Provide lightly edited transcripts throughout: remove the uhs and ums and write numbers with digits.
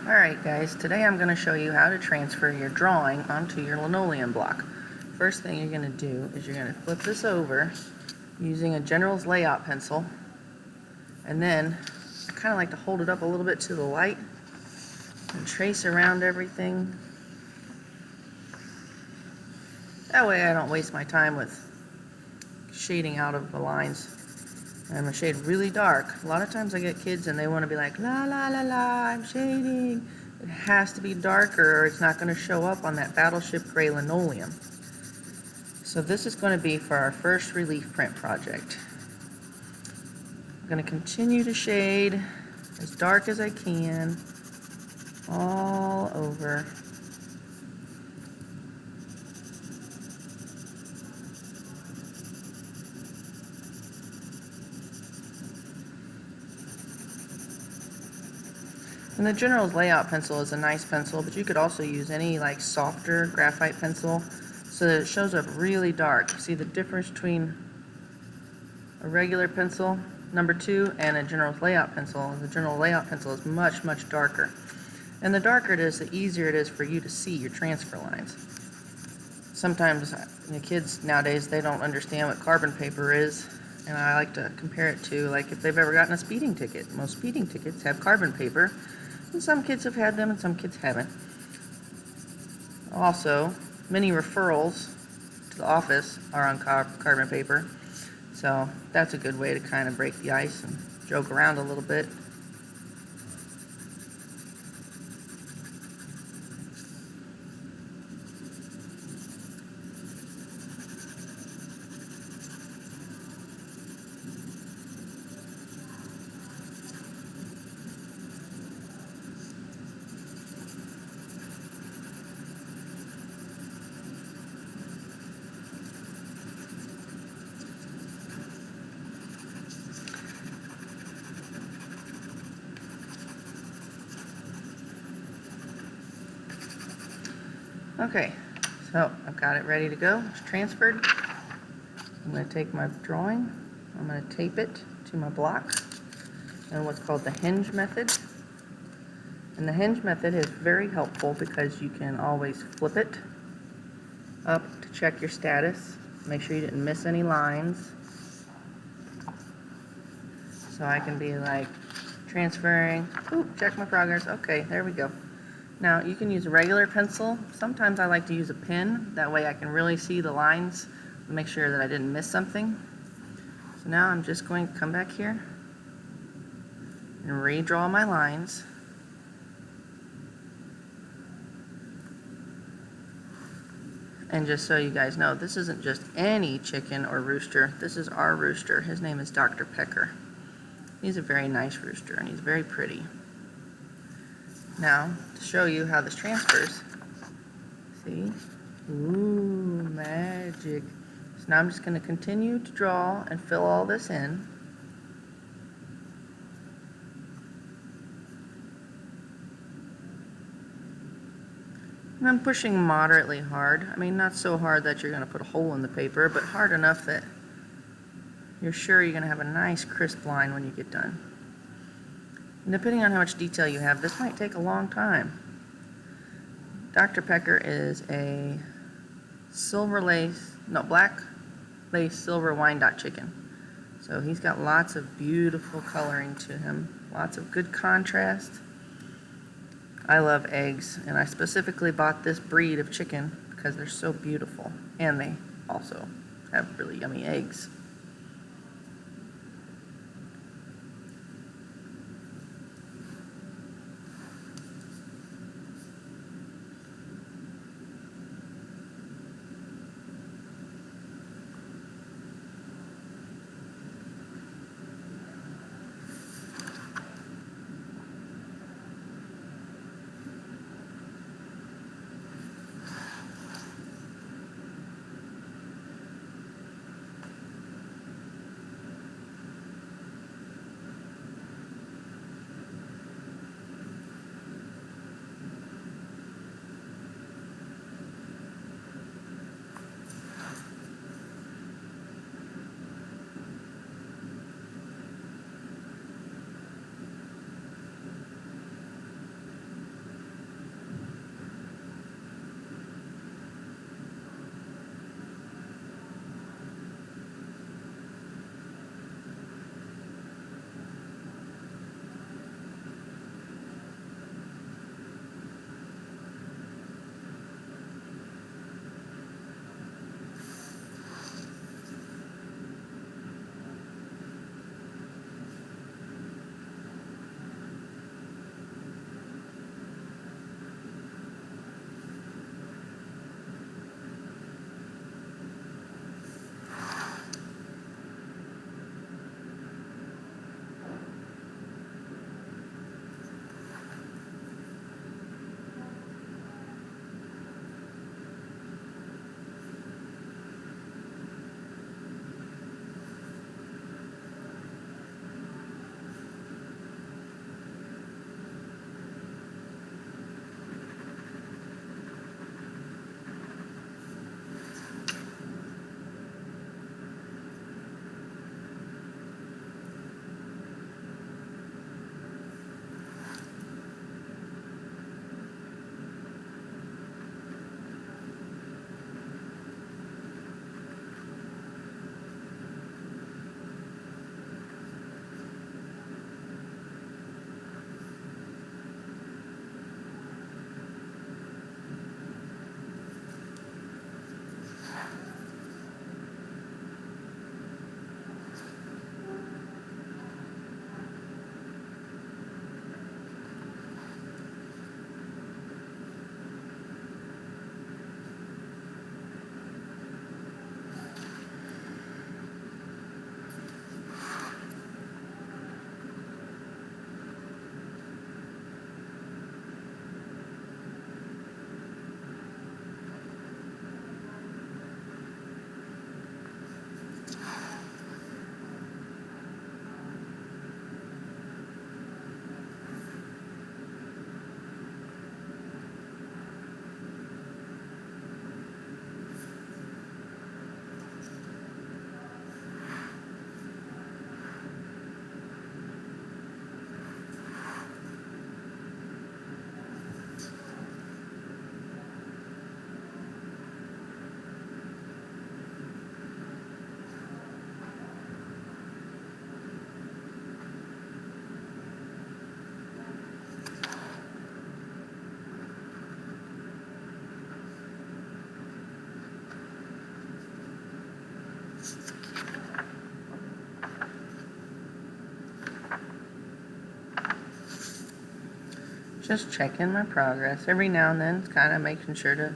Alright guys, today I'm going to show you how to transfer your drawing onto your linoleum block. First thing you're going to do is you're going to flip this over using a general's layout pencil, and then I kind of like to hold it up a little bit to the light and trace around everything. That way I don't waste my time with shading out of the lines. I'm going to shade really dark. A lot of times I get kids and they want to be like, la la la la, I'm shading. It has to be darker or it's not going to show up on that battleship gray linoleum. So this is going to be for our first relief print project. I'm going to continue to shade as dark as I can all over. And the General's Layout pencil is a nice pencil, but you could also use any like softer graphite pencil so that it shows up really dark. See the difference between a regular pencil, number 2, and a General's Layout pencil? The General Layout pencil is much, much darker. And the darker it is, the easier it is for you to see your transfer lines. Sometimes the kids nowadays, they don't understand what carbon paper is, and I like to compare it to like if they've ever gotten a speeding ticket. Most speeding tickets have carbon paper. And some kids have had them and some kids haven't. Also, many referrals to the office are on carbon paper. So that's a good way to kind of break the ice and joke around a little bit. Okay, so I've got it ready to go. It's transferred. I'm going to take my drawing, I'm going to tape it to my block in what's called the hinge method. And the hinge method is very helpful because you can always flip it up to check your status, make sure you didn't miss any lines. So I can be like transferring, oop, check my progress, okay, there we go. Now you can use a regular pencil. Sometimes I like to use a pen, that way I can really see the lines and make sure that I didn't miss something. So now I'm just going to come back here and redraw my lines. And just so you guys know, this isn't just any chicken or rooster, this is our rooster. His name is Dr. Pecker. He's a very nice rooster and he's very pretty. Now, to show you how this transfers, see? Ooh, magic. So now I'm just going to continue to draw and fill all this in. And I'm pushing moderately hard. I mean, not so hard that you're going to put a hole in the paper, but hard enough that you're sure you're going to have a nice crisp line when you get done. And depending on how much detail you have, this might take a long time. Dr. Pecker is a black lace silver Wyandotte chicken. So he's got lots of beautiful coloring to him, lots of good contrast. I love eggs, and I specifically bought this breed of chicken because they're so beautiful, and they also have really yummy eggs. Just checking my progress. Every now and then, kind of making sure to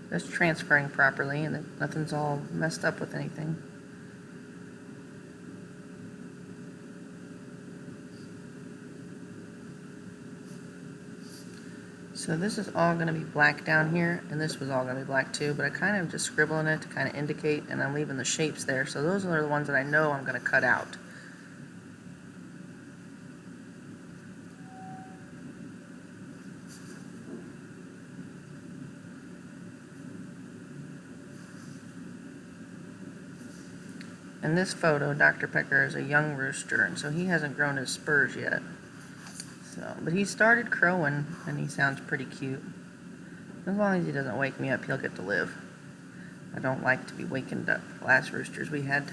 that's transferring properly and that nothing's all messed up with anything. So this is all going to be black down here, and this was all going to be black too, but I kind of just scribbling it to kind of indicate, and I'm leaving the shapes there. So those are the ones that I know I'm going to cut out. In this photo, Dr. Pecker is a young rooster, and so he hasn't grown his spurs yet. But he started crowing, and he sounds pretty cute. As long as he doesn't wake me up, he'll get to live. I don't like to be wakened up. The last roosters we had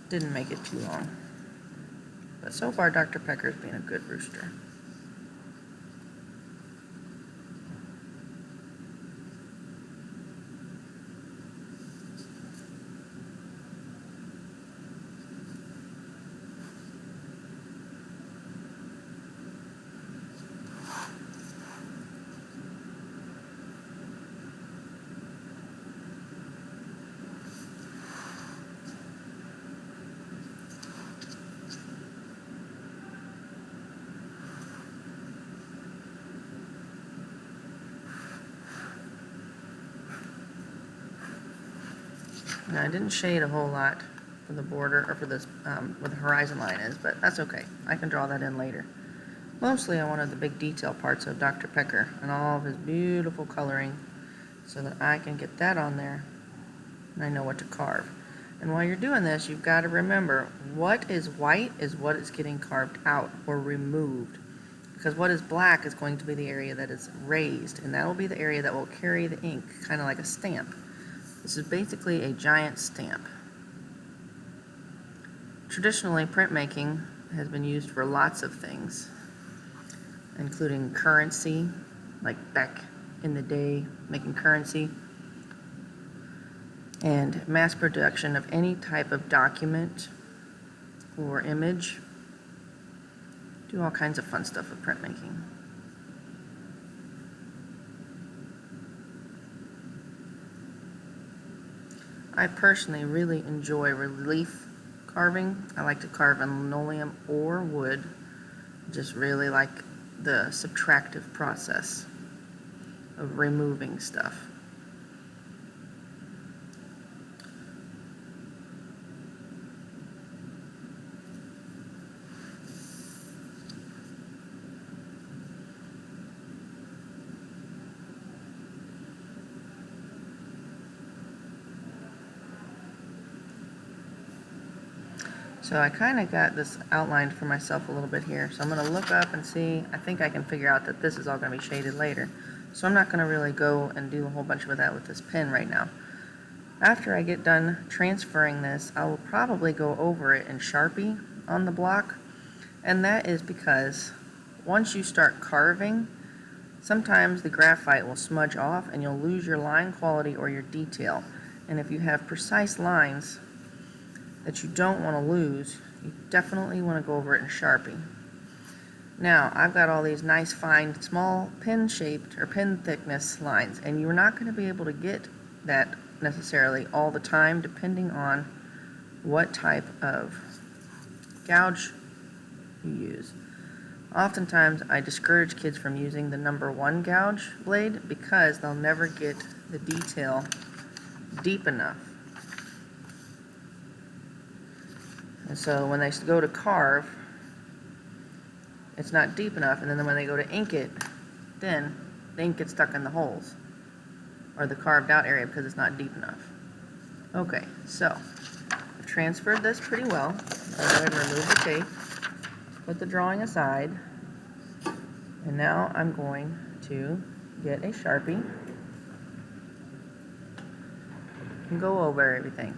didn't make it too long. But so far, Dr. Pecker's been a good rooster. Now, I didn't shade a whole lot for the border, or for this, where the horizon line is, but that's okay. I can draw that in later. Mostly I wanted the big detail parts of Dr. Pecker and all of his beautiful coloring so that I can get that on there and I know what to carve. And while you're doing this, you've got to remember what is white is what is getting carved out or removed. Because what is black is going to be the area that is raised, and that will be the area that will carry the ink, kind of like a stamp. This is basically a giant stamp. Traditionally, printmaking has been used for lots of things, including currency, like back in the day, making currency, and mass production of any type of document or image. Do all kinds of fun stuff with printmaking. I personally really enjoy relief carving. I like to carve in linoleum or wood. Just really like the subtractive process of removing stuff. So I kind of got this outlined for myself a little bit here. So I'm going to look up and see. I think I can figure out that this is all going to be shaded later. So I'm not going to really go and do a whole bunch of that with this pen right now. After I get done transferring this, I will probably go over it in Sharpie on the block. And that is because once you start carving, sometimes the graphite will smudge off and you'll lose your line quality or your detail. And if you have precise lines that you don't want to lose, you definitely want to go over it in Sharpie. Now, I've got all these nice, fine, small pen-shaped or pen thickness lines, and you're not going to be able to get that necessarily all the time, depending on what type of gouge you use. Oftentimes, I discourage kids from using the number 1 gouge blade because they'll never get the detail deep enough. And so when they go to carve, it's not deep enough, and then when they go to ink it, then the ink gets stuck in the holes, or the carved out area because it's not deep enough. Okay, so I've transferred this pretty well. I'll go ahead and remove the tape, put the drawing aside, and now I'm going to get a Sharpie and go over everything.